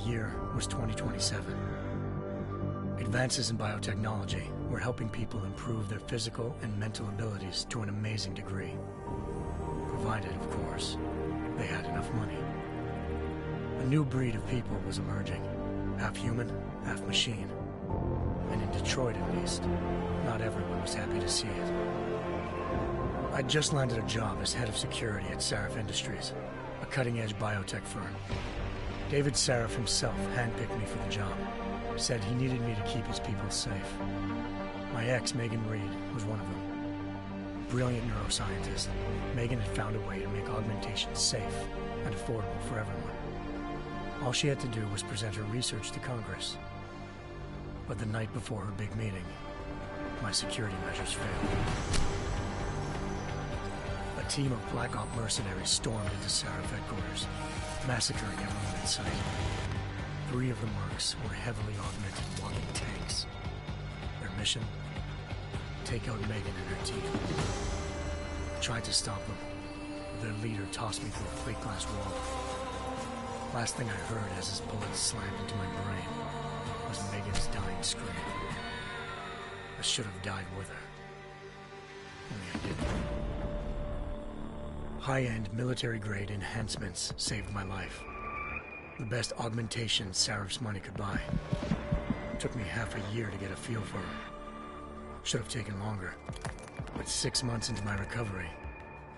year was 2027. Advances in biotechnology were helping people improve their physical and mental abilities to an amazing degree. Provided, of course, they had enough money. A new breed of people was emerging, half human, half machine. And in Detroit, at least, not everyone was happy to see it. I'd just landed a job as head of security at Sarif Industries, a cutting-edge biotech firm. David Sarif himself handpicked me for the job, said he needed me to keep his people safe. My ex, Megan Reed, was one of them. Brilliant neuroscientist, Megan had found a way to make augmentation safe and affordable for everyone. All she had to do was present her research to Congress. But the night before her big meeting, my security measures failed. A team of Black Op mercenaries stormed into Sarif headquarters, massacring everyone in sight. 3 of the mercs were heavily augmented walking tanks. Their mission? Take out Megan and her team. I tried to stop them. Their leader tossed me through a plate glass wall. Last thing I heard as his bullets slammed into my brain was Megan's dying scream. I should have died with her. Only I didn't. High-end military-grade enhancements saved my life. The best augmentation Sarif's money could buy. It took me half a year to get a feel for her. Should have taken longer. But 6 months into my recovery,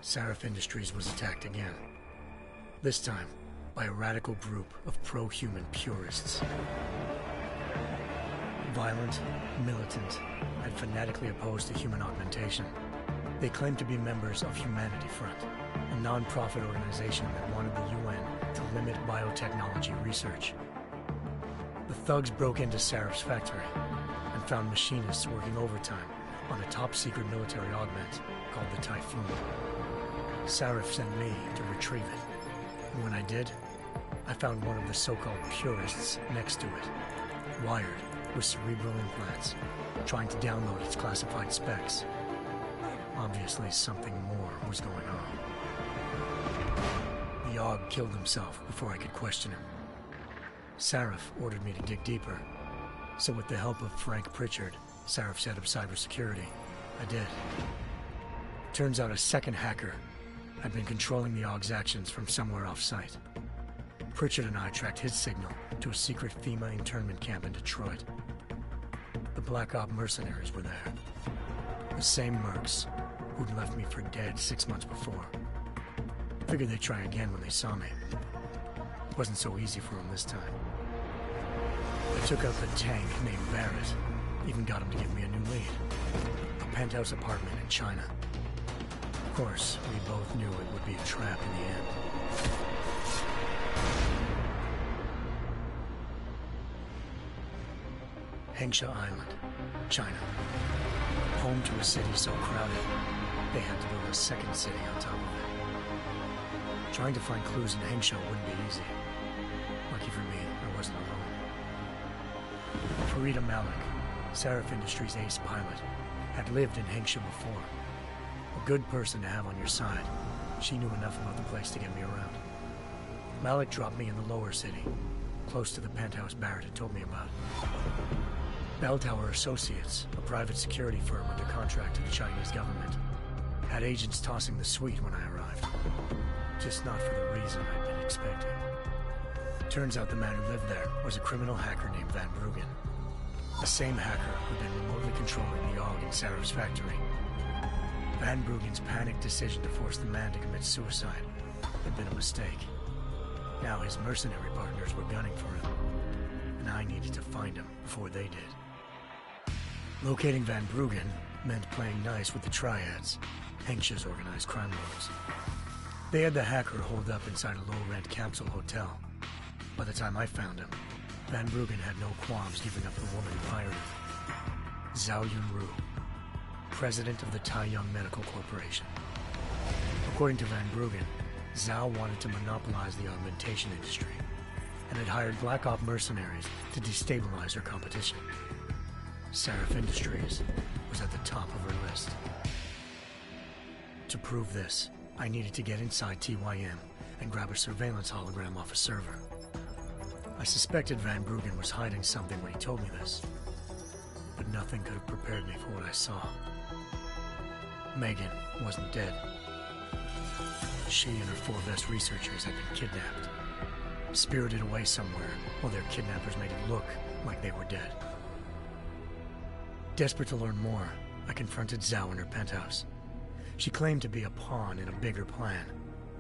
Sarif Industries was attacked again. This time, by a radical group of pro-human purists. Violent, militant, and fanatically opposed to human augmentation. They claimed to be members of Humanity Front, a non-profit organization that wanted the UN to limit biotechnology research. The thugs broke into Sarif's factory and found machinists working overtime on a top-secret military augment called the Typhoon. Sarif sent me to retrieve it, and when I did, I found one of the so-called purists next to it, wired with cerebral implants, trying to download its classified specs. Obviously, something more was going on. The Aug killed himself before I could question him. Sarif ordered me to dig deeper, so with the help of Frank Pritchard, Sarif's head of cybersecurity, I did. Turns out a second hacker had been controlling the Aug's actions from somewhere off-site. Pritchard and I tracked his signal to a secret FEMA internment camp in Detroit. The Black Op mercenaries were there. The same mercs who'd left me for dead 6 months before. Figured they'd try again when they saw me. Wasn't so easy for them this time. I took out the tank named Barrett, even got him to give me a new lead. A penthouse apartment in China. Of course, we both knew it would be a trap in the end. Hengsha Island, China. Home to a city so crowded, they had to build a second city on top of it. Trying to find clues in Hengsha wouldn't be easy. Lucky for me, I wasn't alone. Farida Malik, Sarif Industries' ace pilot, had lived in Hengsha before. A good person to have on your side. She knew enough about the place to get me around. Malik dropped me in the lower city, close to the penthouse Barrett had told me about. Bell Tower Associates, a private security firm under contract to the Chinese government, had agents tossing the suite when I arrived. Just not for the reason I'd been expecting. Turns out the man who lived there was a criminal hacker named Van Bruggen. The same hacker who'd been remotely controlling the Aug in Sarif's factory. Van Bruggen's panicked decision to force the man to commit suicide had been a mistake. Now his mercenary partners were gunning for him, and I needed to find him before they did. Locating Van Bruggen meant playing nice with the Triads, Hengsha's organized crime lords. They had the hacker holed up inside a low-rent capsule hotel. By the time I found him, Van Bruggen had no qualms giving up the woman who hired him. Zhao Yunru, president of the Taiyang Medical Corporation. According to Van Bruggen, Zhao wanted to monopolize the augmentation industry and had hired Black Op mercenaries to destabilize her competition. Sarif Industries was at the top of her list. To prove this, I needed to get inside TYM and grab a surveillance hologram off a server. I suspected Van Bruggen was hiding something when he told me this, but nothing could have prepared me for what I saw. Megan wasn't dead. She and her 4 best researchers had been kidnapped, spirited away somewhere while their kidnappers made it look like they were dead. Desperate to learn more, I confronted Zhao in her penthouse. She claimed to be a pawn in a bigger plan,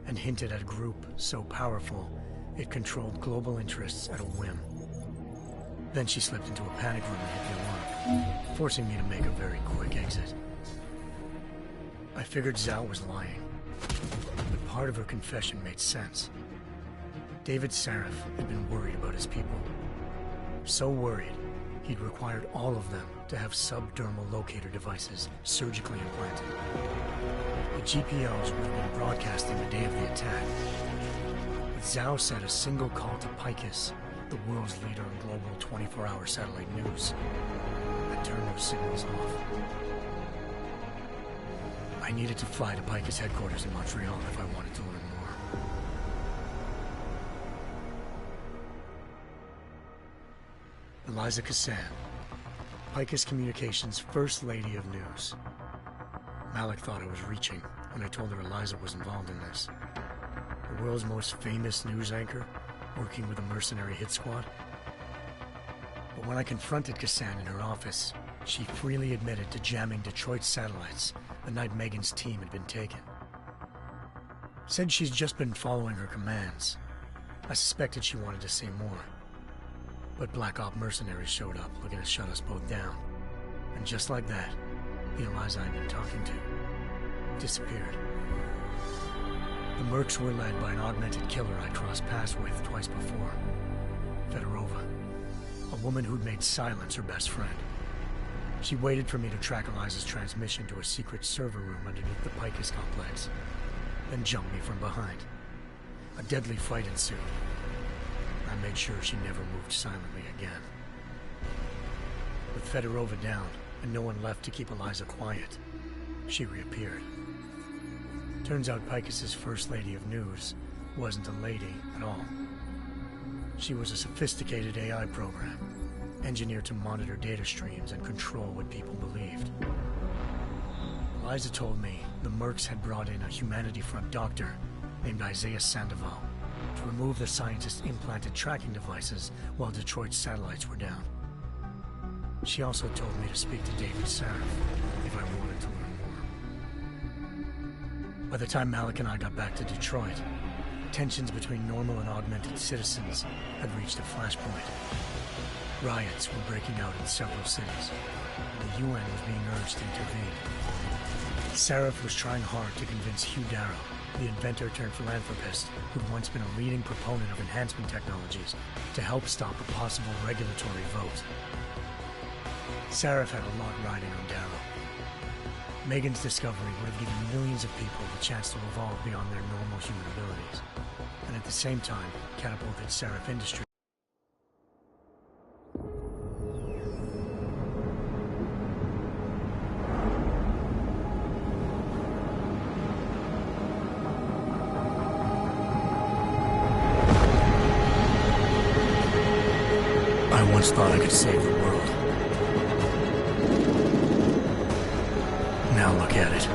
and hinted at a group so powerful it controlled global interests at a whim. Then she slipped into a panic room and hit the alarm, forcing me to make a very quick exit. I figured Zhao was lying, but part of her confession made sense. David Sarif had been worried about his people. So worried, he'd required all of them to have subdermal locator devices surgically implanted. The GPOs would have been broadcasting the day of the attack. But Zhao said a single call to Picus, the world's leader in global 24-hour satellite news, had turned those signals off. I needed to fly to Picus headquarters in Montreal if I wanted to learn more. Eliza Cassan, Picus Communications' First Lady of News. Malik thought I was reaching when I told her Eliza was involved in this. The world's most famous news anchor, working with a mercenary hit squad. But when I confronted Cassan in her office, she freely admitted to jamming Detroit's satellites the night Megan's team had been taken. Said she's just been following her commands. I suspected she wanted to say more. But Black Op mercenaries showed up looking to shut us both down. And just like that, the Eliza I'd been talking to disappeared. The Mercs were led by an augmented killer I'd crossed paths with twice before. Fedorova, a woman who'd made silence her best friend. She waited for me to track Eliza's transmission to a secret server room underneath the Picus complex, then jumped me from behind. A deadly fight ensued. I made sure she never moved silently again. With Fedorova down, and no one left to keep Eliza quiet, she reappeared. Turns out Picus's First Lady of News wasn't a lady at all. She was a sophisticated AI program, engineered to monitor data streams and control what people believed. Eliza told me the Mercs had brought in a Humanity Front doctor named Isaiah Sandoval to remove the scientist's implanted tracking devices while Detroit's satellites were down. She also told me to speak to David Sarif if I wanted to learn more. By the time Malik and I got back to Detroit, tensions between normal and augmented citizens had reached a flashpoint. Riots were breaking out in several cities, and the UN was being urged to intervene. Sarif was trying hard to convince Hugh Darrow, the inventor turned philanthropist who'd once been a leading proponent of enhancement technologies, to help stop a possible regulatory vote. Sarif had a lot riding on Darrow. Megan's discovery would have given millions of people the chance to evolve beyond their normal human abilities, and at the same time catapulted Sarif Industries. I once thought I could save the world. Now look at it.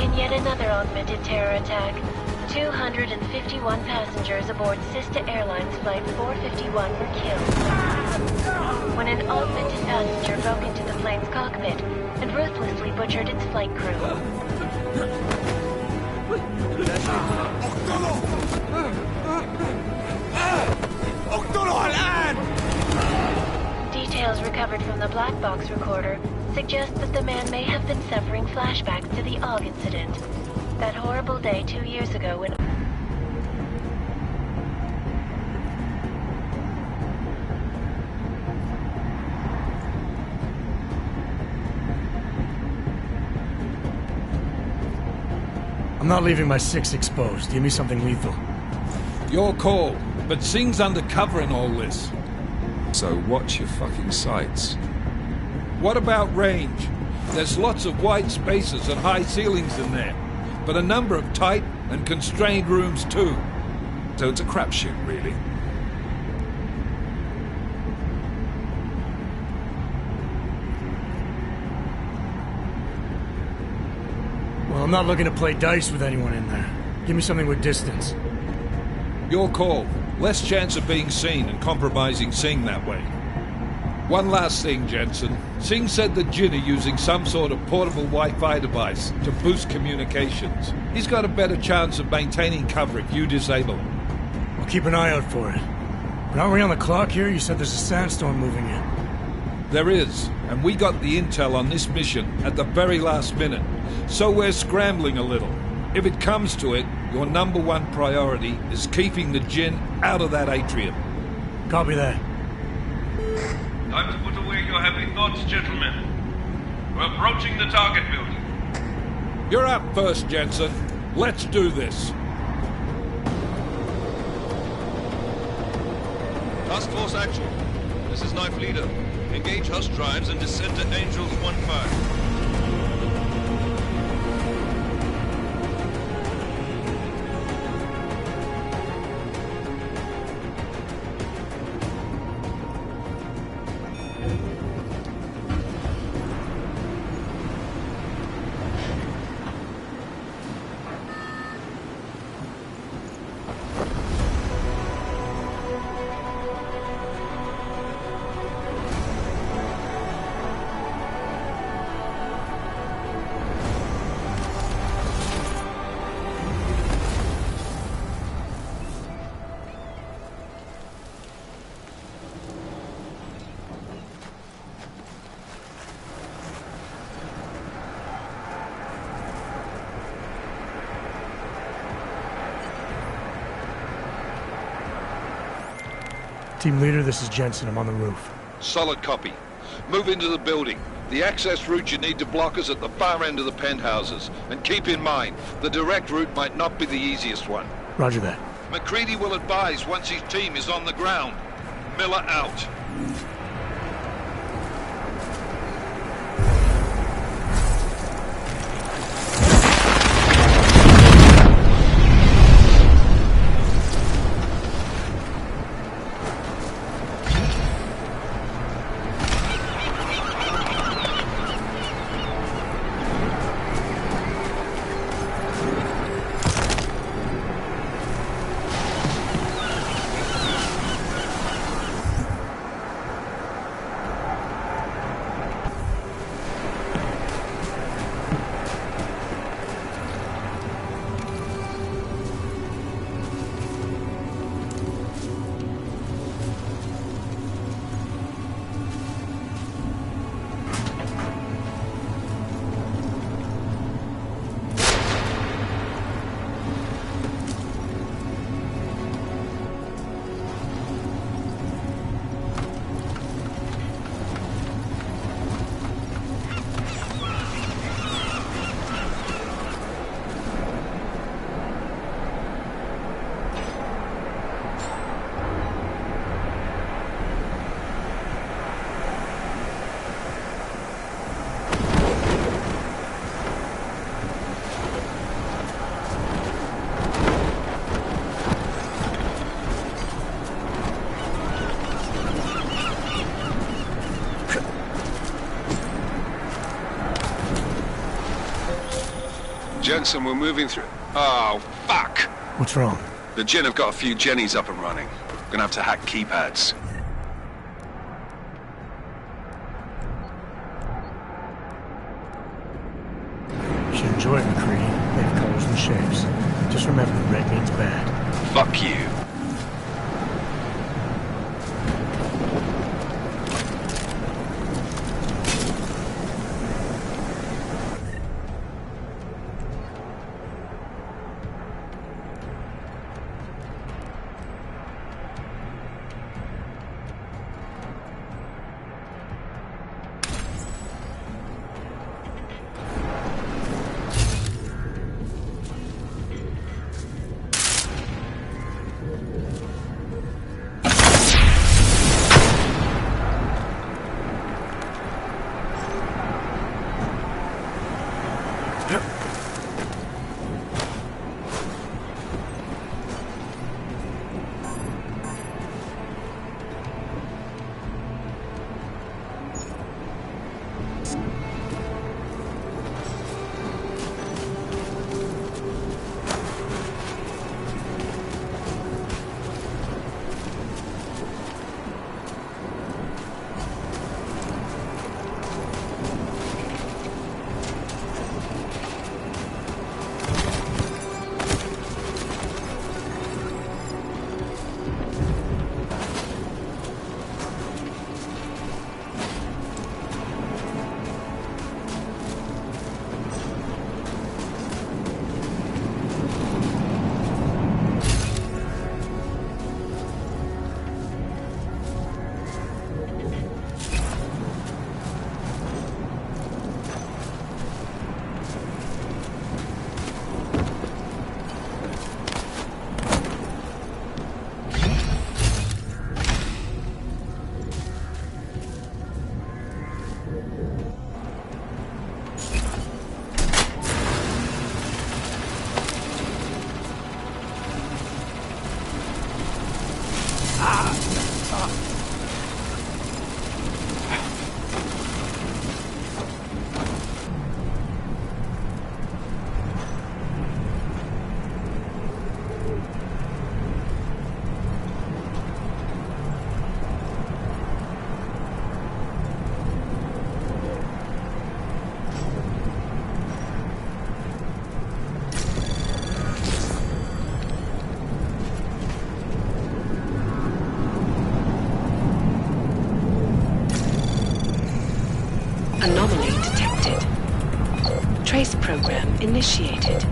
In yet another augmented terror attack, 251 passengers aboard Sister Airlines Flight 451 were killed when an augmented passenger broke into the plane's cockpit and ruthlessly butchered its flight crew. Details recovered from the black box recorder suggest that the man may have been suffering flashbacks to the AUG incident. That horrible day 2 years ago when... I'm not leaving my 6 exposed. Give me something lethal. Your call, but Singh's undercover in all this. So watch your fucking sights. What about range? There's lots of wide spaces and high ceilings in there. but a number of tight and constrained rooms too. So it's a crapshoot, really. Well, I'm not looking to play dice with anyone in there. Give me something with distance. Your call. Less chance of being seen and compromising Singh that way. One last thing, Jensen. Singh said that Jin are using some sort of portable Wi-Fi device to boost communications. He's got a better chance of maintaining cover if you disable him. I'll keep an eye out for it. But aren't we on the clock here? You said there's a sandstorm moving in. There is, and we got the intel on this mission at the very last minute. So we're scrambling a little. If it comes to it, your number one priority is keeping the Jinn out of that atrium. Copy that. Time to put away your heavy thoughts, gentlemen. We're approaching the target building. You're up first, Jensen. Let's do this. Task Force Actual. This is Knife Leader. Engage Hush drives and descend to Angels 1-5. Team leader, this is Jensen. I'm on the roof. Solid copy. Move into the building. The access route you need to block is at the far end of the penthouses. And keep in mind, the direct route might not be the easiest one. Roger that. McCready will advise once his team is on the ground. Miller out. Jensen, we're moving through... Oh, fuck! What's wrong? The Jinn have got a few Jennies up and running. Gonna have to hack keypads. You should enjoy it, McCready. They have colors and shapes. Just remember, red means bad. Fuck you. Anomaly detected. Trace program initiated.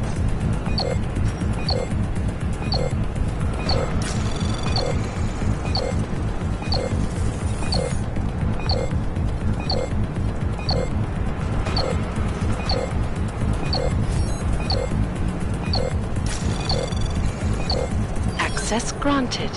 Access granted.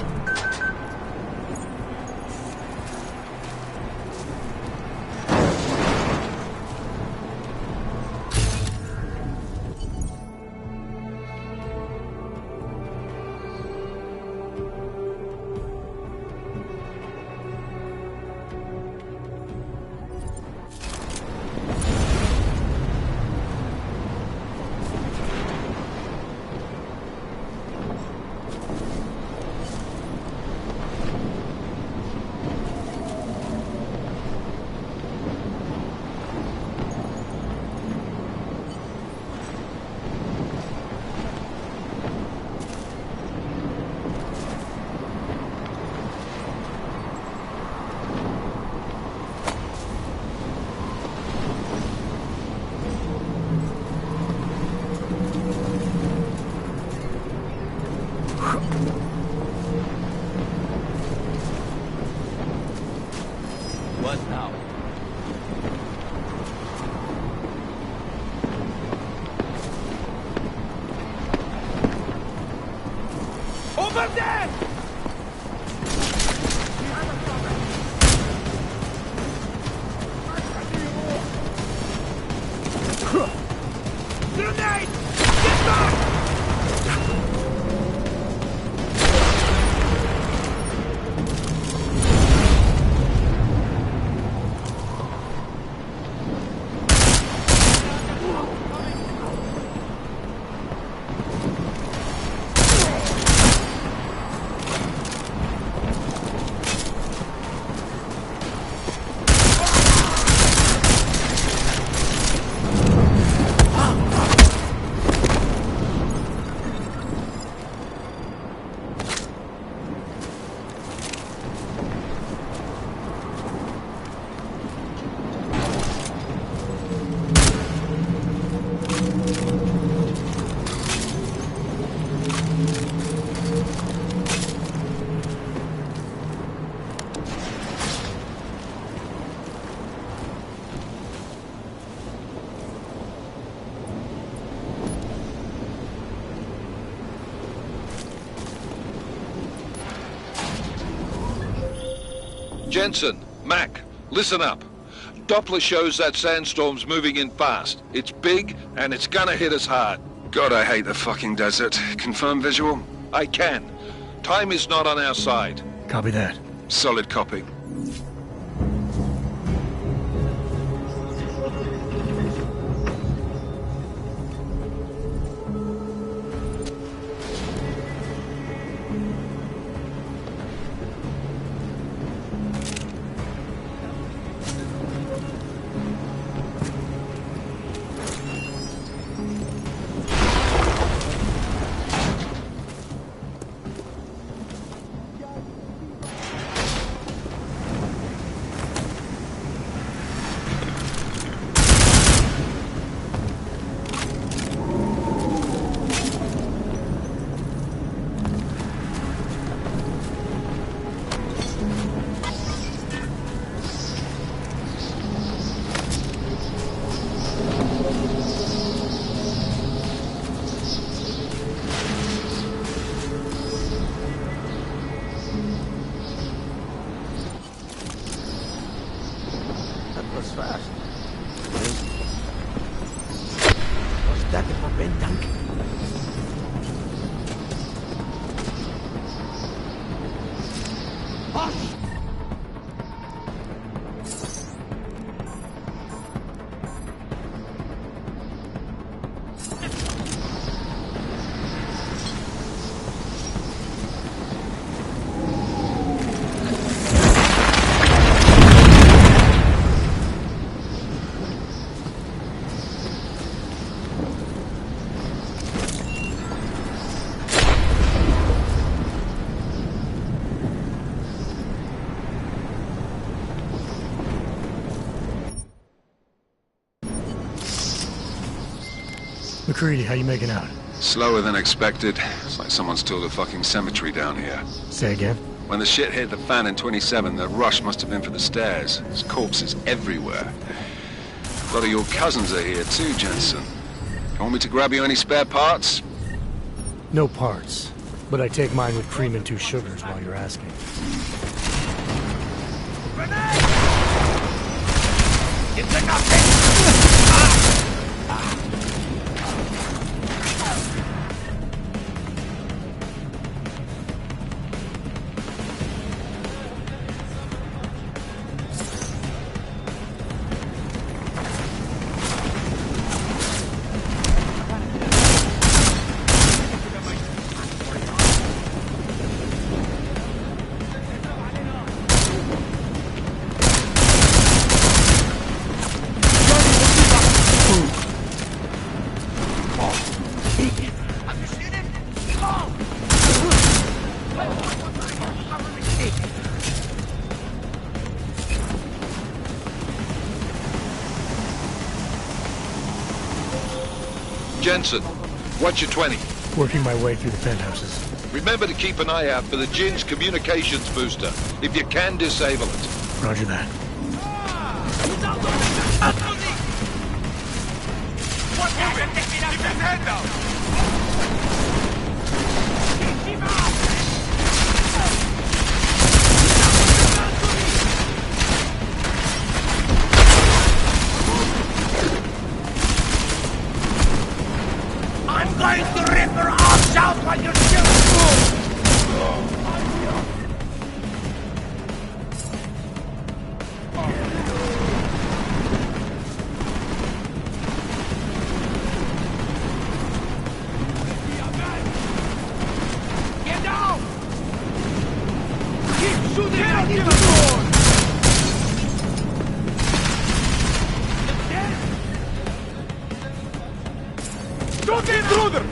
What now? Over there! Grenade! Get back! Jensen, Mac, listen up. Doppler shows that sandstorm's moving in fast. It's big, and it's gonna hit us hard. God, I hate the fucking desert. Confirm visual? I can. Time is not on our side. Copy that. Solid copy. Was fast. Was dat een moment, dank? McCready, how you making out? Slower than expected. It's like someone's tilled a fucking cemetery down here. Say again? When the shit hit the fan in 27, the rush must have been for the stairs. There's corpses everywhere. A lot of your cousins are here too, Jensen. You want me to grab you any spare parts? No parts. But I take mine with cream and 2 sugars while you're asking. Jensen, what's your 20? Working my way through the penthouses. Remember to keep an eye out for the Jin's communications booster, if you can disable it. Roger that. I'm going to rip her arms out while you're still Get down! Keep shooting at the door! Shoot the intruder!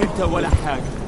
انت ولا حاجة